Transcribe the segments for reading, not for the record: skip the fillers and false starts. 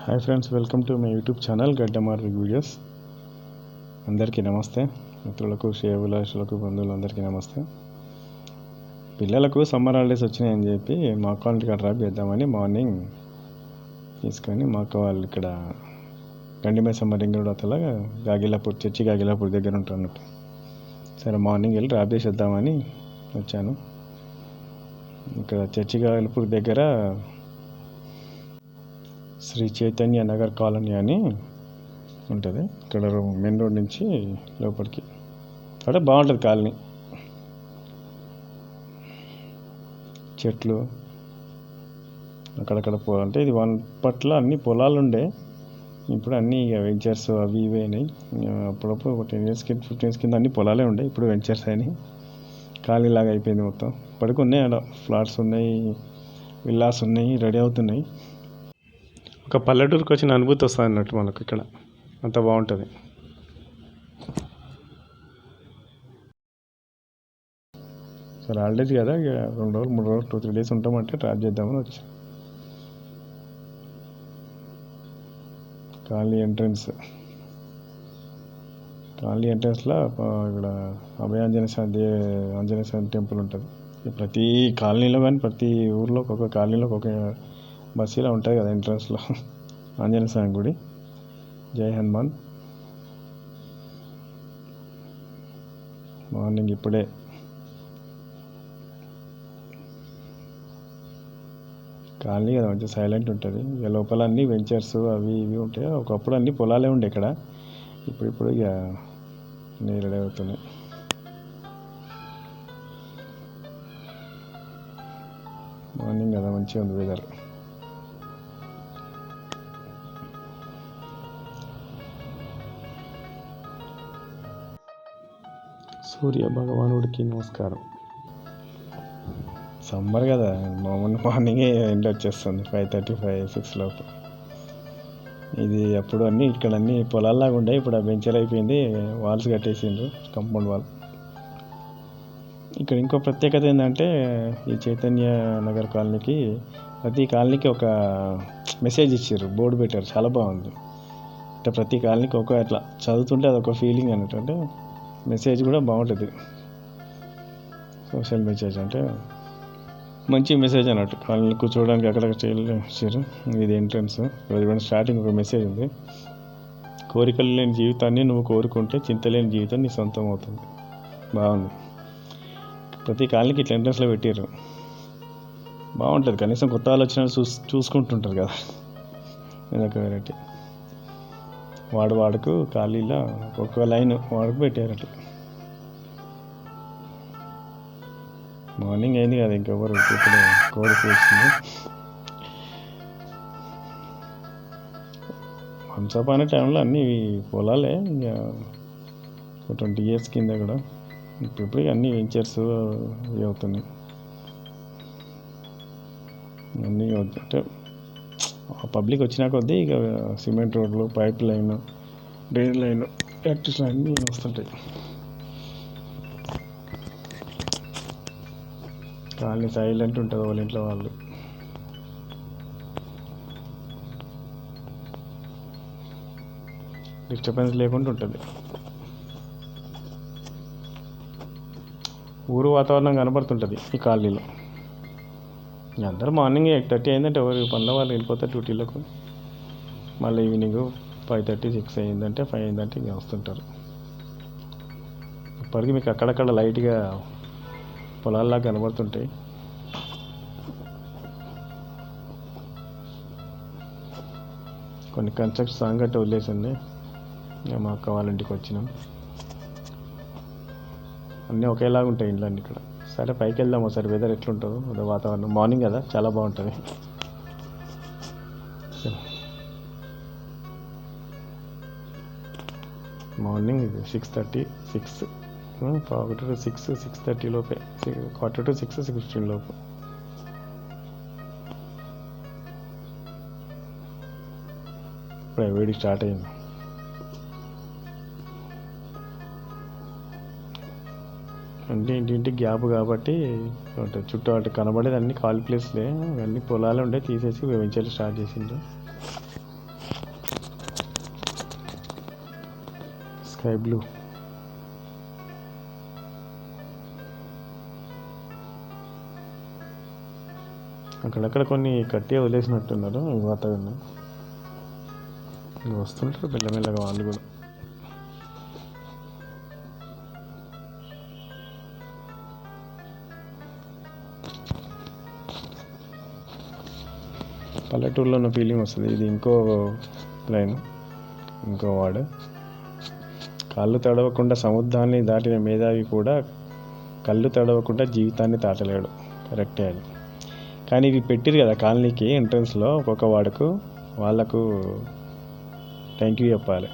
Hi friends, welcome to my YouTube channel గడ్డమార్ videos. అందరికీ నమస్తే. మిత్రులకు, శ్రేయోభిలాషులకు, బంధువులందరికీ నమస్తే. పిల్లలకు సమ్మర్ హాలిడేస్ వచ్చినాయని చెప్పి మా అక్క వాళ్ళ డ్రాప్ చేద్దామని మార్నింగ్ తీసుకొని మా అక్క వాళ్ళు ఇక్కడ గండిమైసమ్మ రింగ్ రోడ్ అతల చర్చి గాగిలాపూర్ దగ్గర ఉంటున్నట్టు. సరే మార్నింగ్ వెళ్ళి డ్రాప్ చేసేద్దామని వచ్చాను. ఇక్కడ చర్చి గాగిలాపూర్ దగ్గర శ్రీ చైతన్య నగర్ కాలనీ అని ఉంటుంది. ఇక్కడ మెయిన్ రోడ్ నుంచి లోపలికి అక్కడ బాగుంటుంది కాలనీ. చెట్లు అక్కడక్కడ అంటే ఇది పట్ల అన్ని పొలాలు ఉండే, ఇప్పుడు అన్నీ ఇక వెంచర్స్ అవి ఇవి అయినాయి. అప్పుడప్పుడు ఒక 10 years కింద 15 years కింద అన్ని పొలాలే ఉండే, ఇప్పుడు వెంచర్స్ అయినాయి. ఖాళీలాగా అయిపోయింది మొత్తం. ఇప్పటికి ఉన్నాయి, అక్కడ ఫ్లాట్స్ ఉన్నాయి, విల్లాస్ ఉన్నాయి, రెడీ అవుతున్నాయి. ఒక పల్లెటూరుకి వచ్చిన అనుభూతి వస్తుంది అన్నట్టు మనకు. ఇక్కడ అంత బాగుంటుంది. సరే హాలిడేస్ కదా, ఇక 2 రోజులు 3 రోజులు 2-3 days ఉంటామంటే డ్రాప్ చేద్దామని వచ్చి. కాలనీ ఎంట్రన్స్లో ఇక్కడ ఆంజనేయ స్వామి టెంపుల్ ఉంటుంది. ప్రతి కాలనీలో కానీ ప్రతి ఊర్లో ఒక్కొక్క కాలనీలో ఒక్కొక్క బస్సులో ఉంటుంది కదా ఎంట్రన్స్లో ఆంజనేయ స్వామి గుడి. జై హనుమాన్. మార్నింగ్ ఇప్పుడే కాలనీ కదా, మంచిగా సైలెంట్ ఉంటుంది. ఇక లోపల అన్నీ వెంచర్స్ అవి ఇవి ఉంటాయి. ఒకప్పుడు అన్నీ పొలాలే ఉండే ఇక్కడ, ఇప్పుడు ఇక అన్నీ రెడీ అవుతున్నాయి. మార్నింగ్ కదా, మంచిగా ఉంది వెదర్. సూర్య భగవానుడికి నమస్కారం. సమ్మర్ కదా, మామూలు మార్నింగే ఎండ వచ్చేస్తుంది 5:35-6 లోపు. ఇది అప్పుడు అన్నీ ఇక్కడ అన్నీ పొలాల్లాగా ఉండే, ఇప్పుడు ఆ వెంచర్ అయిపోయింది. వాల్స్ కట్టేసిండ్రు, కాంపౌండ్ వాల్. ఇక్కడ ఇంకో ప్రత్యేకత ఏంటంటే, ఈ చైతన్య నగర్ కాలనీకి ప్రతి కాలనీకి ఒక మెసేజ్ ఇచ్చారు, బోర్డు పెట్టారు. చాలా బాగుంది. అంటే ప్రతి కాలనీకి ఒక అట్లా చదువుతుంటే అదొక ఫీలింగ్ అన్నట్టు. అంటే మెసేజ్ కూడా బాగుంటుంది. సోషల్ మెసేజ్ అంటే మంచి మెసేజ్ అన్నట్టు. కాలనీలో కూర్చోవడానికి అక్కడ ఇచ్చారు. ఇది ఎంట్రన్స్. స్టార్టింగ్ ఒక మెసేజ్ ఉంది. కోరికలు లేని జీవితాన్ని నువ్వు కోరుకుంటే చింతలేని జీవితం నీ సొంతం అవుతుంది. బాగుంది. ప్రతి కాలనీకి ఇట్లా ఎంట్రన్స్లో పెట్టారు. బాగుంటుంది. కనీసం కొత్త ఆలోచన చూసుకుంటుంటారు కదా, ఇదొక వెరైటీ. వాడుకు ఖాళీలో ఒక్కొక్క లైన్ వాడుకు పెట్టారు అట్లా. మార్నింగ్ అయింది కదా, ఇంకెవరు ఇప్పుడు కోడి కూర్చుంది. వన్స్ అపాన్ టైంలో అన్నీ పొలాలే. ఇంకా 20 years కింద కూడా ఇప్పుడు అన్నీ వెంచర్స్ ఇవి అవుతున్నాయి. అన్నీ అంటే పబ్లిక్ వచ్చినా కొద్దీ ఇక సిమెంట్ రోడ్లు, pipe line, drain line, electricity అన్నీ వస్తుంటాయి. కాలనీ సైలెంట్ ఉంటుంది, వాళ్ళ ఇంట్లో వాళ్ళు. డిస్టర్బెన్స్ లేకుండా ఉంటుంది. ఊరు వాతావరణం కనబడుతుంటుంది ఈ కాలనీలో. అందరూ మార్నింగ్ 8:30 అయిందంటే ఎవరు పనుల వాళ్ళు వెళ్ళిపోతారు డ్యూటీలకు. మళ్ళీ ఈవినింగ్ 5:30-6 అయిందంటే 5 అయిందంటే ఇంకా వస్తుంటారు. ఇప్పటికీ మీకు అక్కడక్కడ లైట్గా పొలాల్లాగా కనబడుతుంటాయి. కొన్ని కన్స్ట్రక్షన్ సాంగట్టు వదిలేసింది. మా అక్క వాళ్ళ ఇంటికి వచ్చినాం. అన్నీ ఒకేలాగా ఉంటాయి ఇండ్లన్నీ ఇక్కడ. సరే పైకి వెళ్దాం ఒకసారి, వెదర్ ఎట్లుంటుందో. వాతావరణం మార్నింగ్ కదా, చాలా బాగుంటుంది. మార్నింగ్ 6:30, 6 6:30 లోపే, 5:45, 6:15 లోపు. ఇప్పుడు వేడి స్టార్ట్ అయింది. అంటే ఇంటింటి గ్యాప్ కాబట్టి చుట్టూ అటు కనబడేది అన్ని ఖాళీ ప్లేస్లే. అన్నీ పొలాలు ఉండే, తీసేసి వెంచర్లు స్టార్ట్ చేసిండ్రు. Sky blue. అక్కడక్కడ కొన్ని కట్టి వదిలేసినట్టున్నారు ఈ వాతావరణం. వస్తుంటారు మెల్లమెల్లగా వాళ్ళు కూడా. పల్లెటూరులో ఉన్న ఫీలింగ్ వస్తుంది. ఇది ఇంకో లైన్, ఇంకో వార్డు. కాళ్ళు తడవకుండా సముద్రాన్ని దాటిన మేధావి కూడా కళ్ళు తడవకుండా జీవితాన్ని దాటలేడు. కరెక్టే అది. కానీ ఇవి పెట్టిరు కదా కాలనీకి ఎంట్రన్స్లో ఒక్కొక్క వార్డుకు, వాళ్ళకు థ్యాంక్ యూ చెప్పాలి.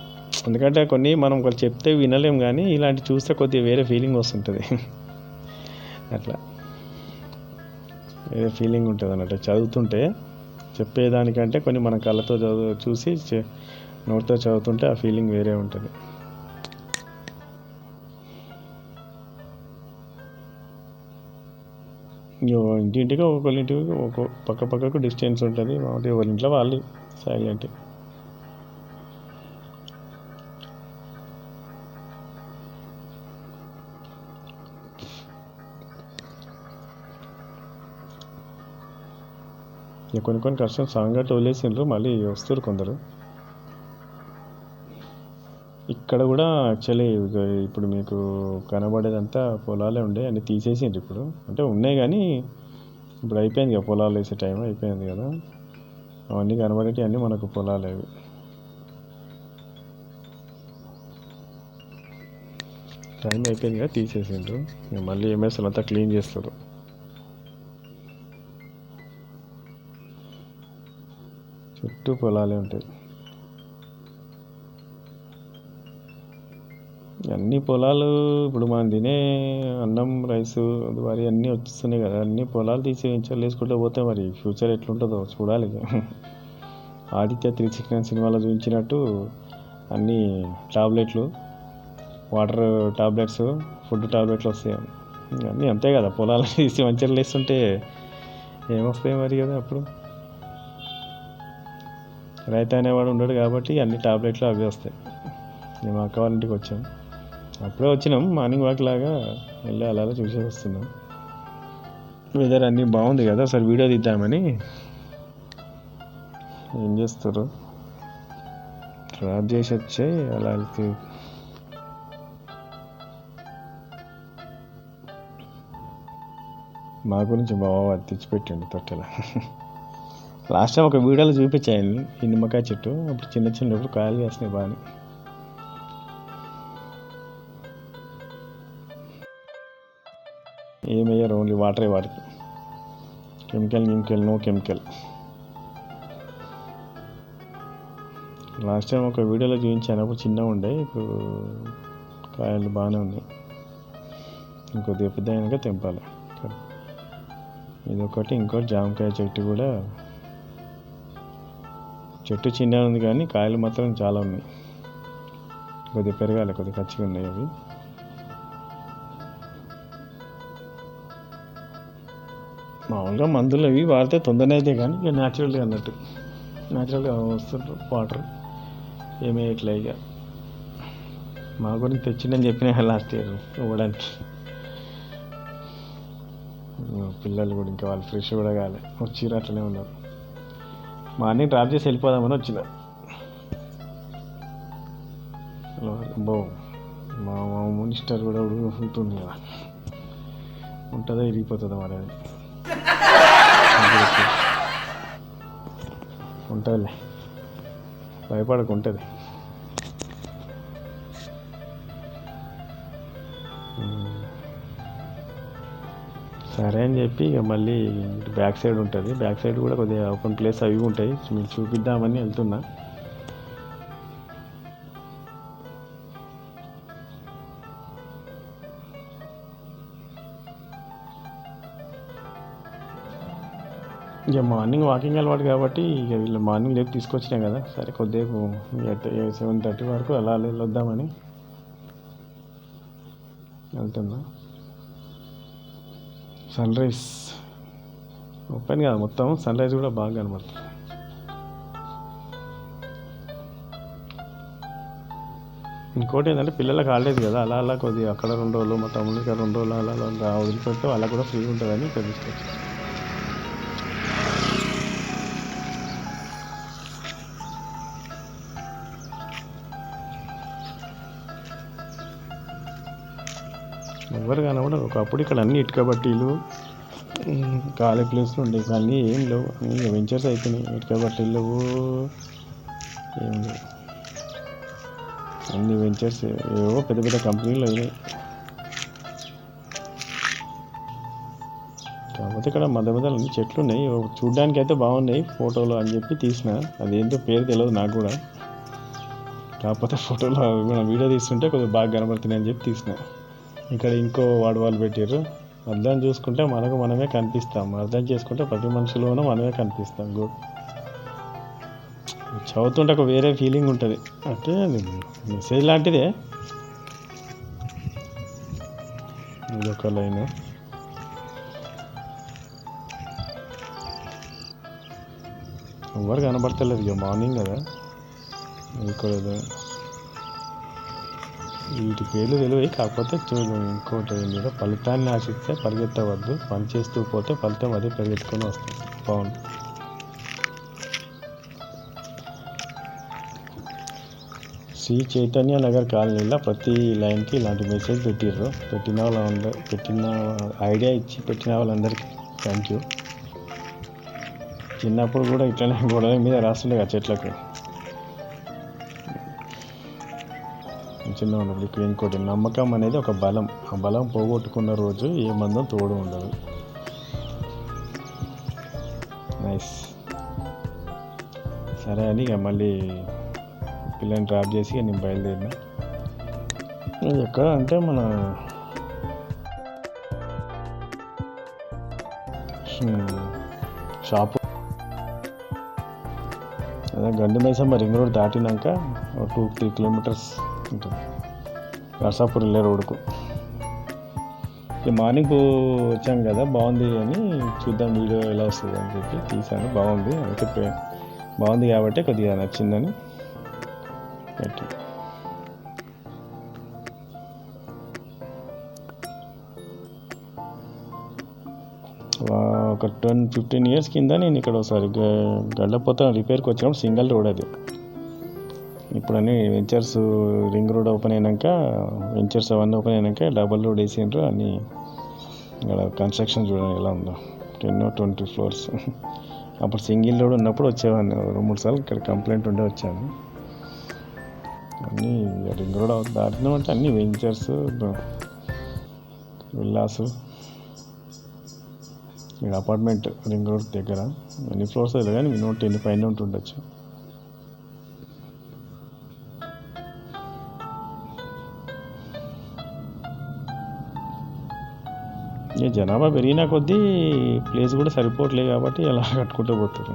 ఎందుకంటే కొన్ని మనం ఒకళ్ళు చెప్తే వినలేం, కానీ ఇలాంటి చూస్తే కొద్దిగా వేరే ఫీలింగ్ వస్తుంటుంది. అట్లా వేరే ఫీలింగ్ ఉంటుంది అన్నట్టు చదువుతుంటే. చెప్పేదానికంటే కొన్ని మన కళ్ళతో చూసి నోటితో చదువుతుంటే ఆ ఫీలింగ్ వేరే ఉంటుంది. ఇంటింటికి ఒకరింటికి పక్క పక్కకు డిస్టెన్స్ ఉంటుంది. ఎవరింట్లో వాళ్ళు సైలెంట్. కొన్ని కష్టం సాంగట్ వదిలేసిండ్రు, మళ్ళీ వస్తారు కొందరు. ఇక్కడ కూడా యాక్చువల్లీ ఇప్పుడు మీకు కనబడేదంతా పొలాలే ఉండే, అన్నీ తీసేసిండ్రు ఇప్పుడు. అంటే ఉన్నాయి కానీ ఇప్పుడు అయిపోయింది కదా, పొలాలు వేసే టైం అయిపోయింది కదా. అవన్నీ కనబడేవి అన్నీ మనకు పొలాలు అవి. టైం అయిపోయింది కదా, తీసేసిండ్రు. మళ్ళీ ఎంఎస్ఎల్ అంతా క్లీన్ చేస్తారు. చుట్టూ పొలాలే ఉంటాయి. అన్ని పొలాలు ఇప్పుడు మనం తినే అన్నం, రైసు, వరి అన్నీ వస్తున్నాయి కదా, అన్ని పొలాలు తీసి వెంచర్లు వేసుకుంటూ పోతే మరి ఫ్యూచర్ ఎట్లుంటుందో చూడాలి. ఆదిత్య 369 సినిమాలో చూపించినట్టు అన్నీ టాబ్లెట్లు, వాటర్ టాబ్లెట్స్, ఫుడ్ టాబ్లెట్లు వస్తాయి. అన్నీ అంతే కదా, పొలాలు తీసి వెంచర్లు వేస్తుంటే ఏమొస్తాయి మరి కదా. అప్పుడు రైతు అనేవాడు ఉండడు కాబట్టి అన్ని టాబ్లెట్లు అవి వస్తాయి. మేము అక్క వాళ్ళ ఇంటికి వచ్చాం, అప్పుడే వచ్చినాం. మార్నింగ్ వాక్ లాగా వెళ్ళి అలా చూసేసి వస్తున్నాం. వెదర్ అన్నీ బాగుంది కదా, అసలు వీడియో తీద్దామని. ఏం చేస్తారు, డ్రాప్ చేసి వచ్చే అలా వెళ్తే. మా గురించి బాగా తెచ్చిపెట్టండి తొట్టెలా. లాస్ట్ టైం ఒక వీడియోలో చూపించాను ఈ నిమ్మకాయ చెట్టు. అప్పుడు చిన్నప్పుడు కాయలు వేసినాయి బాగా. ఏమయ్యారు, ఓన్లీ వాటరే వాటికి. Chemical no chemical. Last time ఒక వీడియోలో చూపించాను, అప్పుడు చిన్నగా ఉండే. ఇప్పుడు కాయలు బాగానే ఉన్నాయి. ఇంకొద్దిగా పెద్ద అయినాక తెంపాలి. ఇదొకటి. ఇంకోటి జామకాయ చెట్టు కూడా, చెట్టు చిన్నగా ఉంది కానీ కాయలు మాత్రం చాలా ఉన్నాయి. కొద్దిగా పెరగాలి, కొద్దిగా ఖచ్చిగా ఉన్నాయి అవి. మామూలుగా మందులు అవి వాడితే తొందరనే అయితే కానీ ఇక న్యాచురల్గా అన్నట్టు, న్యాచురల్గా వస్తుంటారు. వాటర్ ఏమీ ఇట్లా ఇక మా గురించి తెచ్చిందని చెప్పిన లాస్ట్ ఇయర్ ఇవ్వడానికి. పిల్లలు కూడా ఇంకా వాళ్ళు ఫ్రెష్ కూడా కాలే, వచ్చి అట్లనే ఉన్నారు. మార్నింగ్ డ్రాప్ చేసి వెళ్ళిపోదామని వచ్చిన. మా మినిస్టర్ కూడా ఉంటుంది కదా, ఉంటుందో ఇరిగిపోతుందో మరి. అది ఉంటుందిలే, భయపడకు, ఉంటుంది. సరే అని చెప్పి ఇక మళ్ళీ బ్యాక్ సైడ్ ఉంటుంది. బ్యాక్ సైడ్ కూడా కొద్దిగా ఓపెన్ ప్లేస్ అవి ఉంటాయి, మీకు చూపిద్దామని వెళ్తున్నా. ఇక మార్నింగ్ వాకింగ్ అలవాటు కాబట్టి ఇక వీళ్ళు మార్నింగ్ లేపు తీసుకొచ్చినాం కదా, సరే కొద్దిసేపు 7:30 వరకు అలా వెళ్ళొద్దామని వెళ్తున్నా. సన్ రైజ్ ఓపెన్ కదా మొత్తం, సన్ రైజ్ కూడా బాగా కనబడుతుంది. ఇంకోటి ఏంటంటే పిల్లలకు హాలిడేస్ కదా, అలా అలా కొద్దిగా అక్కడ 2 రోజులు, మా తమ్ముడికి 2 రోజులు అలా అలా వదిలిపెడితే వాళ్ళకు కూడా ఫ్రీ ఉంటుందని ఇక్కడ తీసుకొచ్చి. ఎవరు కనబడరు. ఒకప్పుడు ఇక్కడ అన్ని ఇటుక బట్టీలు, ఖాళీ ప్లేస్లు ఉండే, ఇప్పుడు అన్నీ ఏం లేవు. అన్నీ వెంచర్స్ అయిపోయినాయి. ఇటుక బట్టీలు లేవు, ఏం లేవు. అన్ని వెంచర్స్, ఏవో పెద్ద పెద్ద కంపెనీలు అయినాయి. కాకపోతే ఇక్కడ మధ్య మధ్యలో అన్ని చెట్లు ఉన్నాయి. చూడ్డానికి అయితే బాగున్నాయి ఫోటోలు అని చెప్పి తీసిన. అదేంటో పేరు తెలియదు నాకు కూడా. కాకపోతే ఫోటోలో వీడియో తీస్తుంటే కొద్దిగా బాగా కనబడుతున్నాయి అని చెప్పి తీసిన. ఇక్కడ ఇంకో వాళ్ళు పెట్టారు. అర్థం చూసుకుంటే మనకు మనమే కనిపిస్తాం, అర్థం చేసుకుంటే ప్రతి మనిషిలోనూ మనమే కనిపిస్తాం. గుడ్. చదువుతుంటే ఒక వేరే ఫీలింగ్ ఉంటుంది. అంటే మెసేజ్ లాంటిదే. ఇదొక లైన్. ఎవరు కనబడతలేదు, ఇక మార్నింగ్ కదా. ఇక్కడ వీటి పేర్లు తెలివి. కాకపోతే ఇంకోటి ఏంటంటే, ఫలితాన్ని ఆశిస్తే పరిగెత్తవద్దు, పని చేస్తూ పోతే ఫలితం అదే పరిగెత్తుకొని వస్తుంది. బాగుంది. శ్రీ చైతన్య నగర్ కాలనీలో ప్రతి లైన్కి ఇలాంటి మెసేజ్ పెట్టిర్రు. పెట్టిన ఐడియా ఇచ్చి పెట్టిన వాళ్ళందరికీ థ్యాంక్ యూ. చిన్నప్పుడు కూడా ఇట్లనే గోడల మీద రాస్తుండే కదా చెట్లకు. చిన్న ఉన్నప్పుడు. ఇక్కడ ఇంకోటి, నమ్మకం అనేది ఒక బలం, ఆ బలం పోగొట్టుకున్న రోజు ఏ మందం తోడు ఉండదు. నైస్. సరే అని ఇక మళ్ళీ పిల్లని డ్రాప్ చేసి నేను బయలుదేరిన. ఎక్కడ అంటే మన షాపు అదే గండి మైసమ్మ రింగ్ రోడ్ దాటినాక 2-3 కిలోమీటర్స్ ఉంటుంది నర్సాపూర్ వెళ్ళే రోడ్కు. మార్నింగ్ వచ్చాం కదా, బాగుంది అని చూద్దాం వీడియో ఎలా వస్తుంది అని చెప్పి తీసాను. బాగుంది, అయితే బాగుంది కాబట్టి కొద్దిగా నచ్చిందని పెట్టి. ఒక 10-15 ఇయర్స్ కింద నేను ఇక్కడ ఒకసారి గడ్డపోత రిపేర్కి వచ్చినప్పుడు సింగిల్ రోడ్ అది. ఇప్పుడు అన్నీ వెంచర్స్ రింగ్ రోడ్ ఓపెన్ అయినాక, వెంచర్స్ అవన్నీ ఓపెన్ అయినాక డబల్ రోడ్ వేసిండ్రు అన్నీ. ఇక్కడ కన్స్ట్రక్షన్ చూడండి ఎలా ఉందో, 10-20 ఫ్లోర్స్. అప్పుడు సింగిల్ రోడ్ ఉన్నప్పుడు వచ్చేవాడిని 2-3 సార్లు. ఇక్కడ కంప్లైంట్ ఉండే వచ్చాను. అన్నీ రింగ్ రోడ్ దాటినామంటే అన్నీ వెంచర్స్, విల్లాస్. ఇక్కడ అపార్ట్మెంట్ రింగ్ రోడ్ దగ్గర ఎన్ని ఫ్లోర్స్ అయితే కానీ 10 పైన ఉంటుండొచ్చు. ఇక జనాభా పెరిగిన కొద్దీ ప్లేస్ కూడా సరిపోవట్లేదు కాబట్టి అలా కట్టుకుంటూ పోతారు.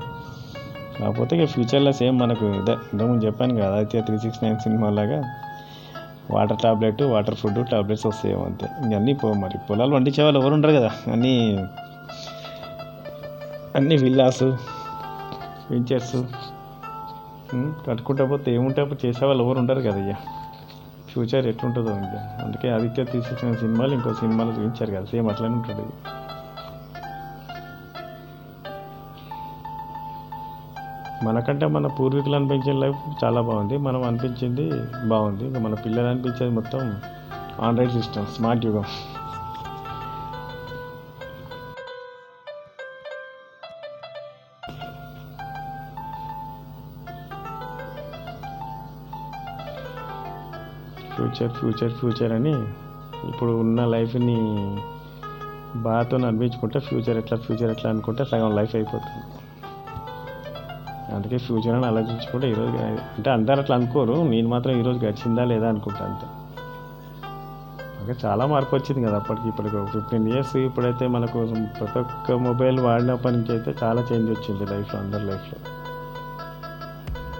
కాకపోతే ఇక ఫ్యూచర్లో సేమ్ మనకు ఇంతకుముందు చెప్పాను కదా, అయితే 369 సినిమా లాగా water tablet, water food tablets వస్తాయి అంతే. ఇవన్నీ మరి పొలాలు పండించే వాళ్ళు ఎవరు ఉండరు కదా. అన్నీ విల్లాసు, వెంచర్స్ కట్టుకుంటా పోతే ఏముంటే అప్పుడు చేసేవాళ్ళు ఎవరు ఉండరు కదా. ఇక ఫ్యూచర్ ఎట్లుంటుందో ఇంకా. అందుకే ఆదిత్య తీసిన సినిమాలు ఇంకో సినిమాలు చూపించారు కదా, సేమ్ అట్లనే ఉంటుంది. మనకంటే మన పూర్వీకులు అనిపించిన లైఫ్ చాలా బాగుంది, మనం అనిపించింది బాగుంది. ఇంకా మన పిల్లలు అనిపించేది మొత్తం ఆండ్రాయిడ్ సిస్టమ్, స్మార్ట్ యుగం. ఫ్యూచర్ అని ఇప్పుడు ఉన్న లైఫ్ని బాధతో అనిపించుకుంటే ఫ్యూచర్ ఎట్లా అనుకుంటే సగం లైఫ్ అయిపోతుంది. అందుకే ఫ్యూచర్ అని ఆలోచించుకుంటే ఈరోజు, అంటే అందరు అట్లా అనుకోరు, నేను మాత్రం ఈరోజు గడిచిందా లేదా అనుకుంటా అంతే. ఓకే, చాలా మార్పు వచ్చింది కదా అప్పటికి ఇప్పటికి. 15 ఇయర్స్ ఇప్పుడైతే మనకు ప్రతి ఒక్క మొబైల్ వాడినప్పటి నుంచి అయితే చాలా చేంజ్ వచ్చింది లైఫ్లో, అందరి లైఫ్లో.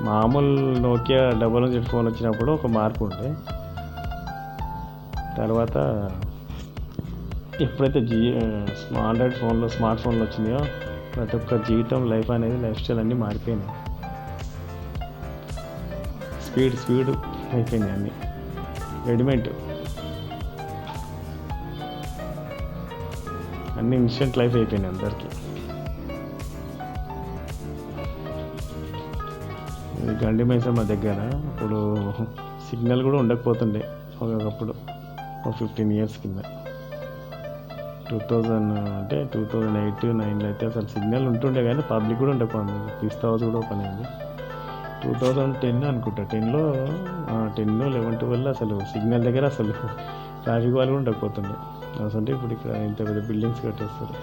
మామూలు నోకియా 00 ఫోన్ వచ్చినప్పుడు ఒక మార్పు ఉండే. తర్వాత ఎప్పుడైతే ఆండ్రాయిడ్ ఫోన్లో, స్మార్ట్ ఫోన్లు వచ్చినాయో ప్రతి ఒక్క జీవితం, లైఫ్ అనేది, లైఫ్ స్టైల్ అన్నీ మారిపోయినాయి. స్పీడ్ అయిపోయినాయి అన్నీ. రెడీమేడ్ అన్ని ఇన్స్టెంట్ లైఫ్ అయిపోయినాయి అందరికీ. ఇది గండి మైసమ్మ దగ్గర అప్పుడు సిగ్నల్ కూడా ఉండకపోతుండే ఒకప్పుడు, ఒక 15 years కింద. 2008-9లో అయితే అసలు సిగ్నల్ ఉంటుండే కానీ పబ్లిక్ కూడా ఉండకపోయింది. పిస్తా హౌస్ కూడా ఓపెన్ అయింది 2010 అనుకుంటా. 10లో 11-12 అసలు సిగ్నల్ దగ్గర అసలు ట్రాఫిక్ వాళ్ళు కూడా ఉండకపోతుండే. అసలు ఇప్పుడు ఇక్కడ ఇంత పెద్ద బిల్డింగ్స్ కట్టేస్తారు.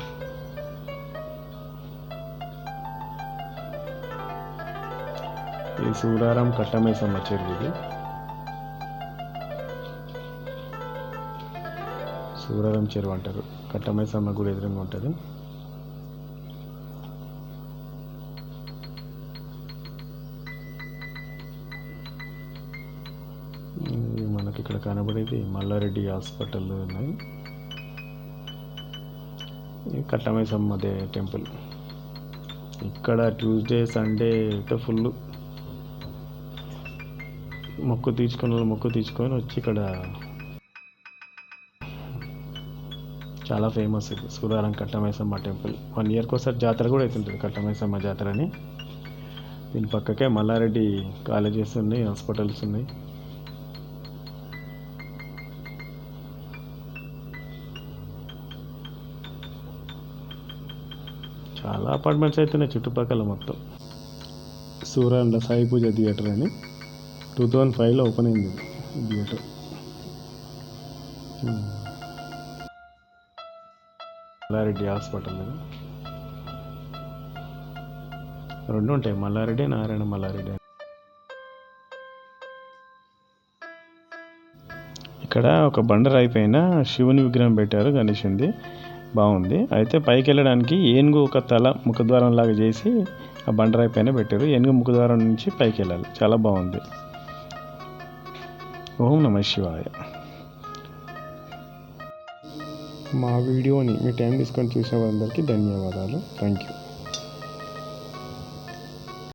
ఇది సూరారం కట్టమైసమ్మ చెరువు. ఇది సూరారం చెరువు అంటారు. కట్టమైసమ్మ గుడి ఎదురుగా ఉంటుంది. మనకి ఇక్కడ కనబడేది మల్లారెడ్డి హాస్పిటల్ ఉన్నాయి. కట్టమైసమ్మ టెంపుల్. ఇక్కడ ట్యూస్డే సండే అయితే ఫుల్ మొక్కు తీసుకొని వచ్చి ఇక్కడ చాలా ఫేమస్. ఇది సూరారం కట్టమైసమ్మ టెంపుల్. 1 yearకి ఒకసారి జాతర కూడా అవుతుంటుంది, కట్టమైసమ్మ జాతర అని. దీని పక్కకే మల్లారెడ్డి కాలేజెస్ ఉన్నాయి, హాస్పిటల్స్ ఉన్నాయి. చాలా అపార్ట్మెంట్స్ అవుతున్నాయి చుట్టుపక్కల మొత్తం. సూరారంలో సాయి పూజ థియేటర్ అని 2005లో ఓపెన్ అయింది థియేటర్. మల్లారెడ్డి హాస్పిటల్. రెండు ఉంటాయి, మల్లారెడ్డి, నారాయణ మల్లారెడ్డి. ఇక్కడ ఒక బండరాయి పైన శివుని విగ్రహం పెట్టారు, గణేశునిది. బాగుంది. అయితే పైకి వెళ్ళడానికి ఏనుగు ఒక తల ముఖద్వారం లాగా చేసి ఆ బండరాయి పైన పెట్టారు. ఏనుగు ముఖద్వారం నుంచి పైకి వెళ్ళాలి. చాలా బాగుంది. ఓం నమః శివాయ. మా వీడియోని మీ టైం తీసుకొని చూసిన వాళ్ళందరికీ ధన్యవాదాలు. Thank you.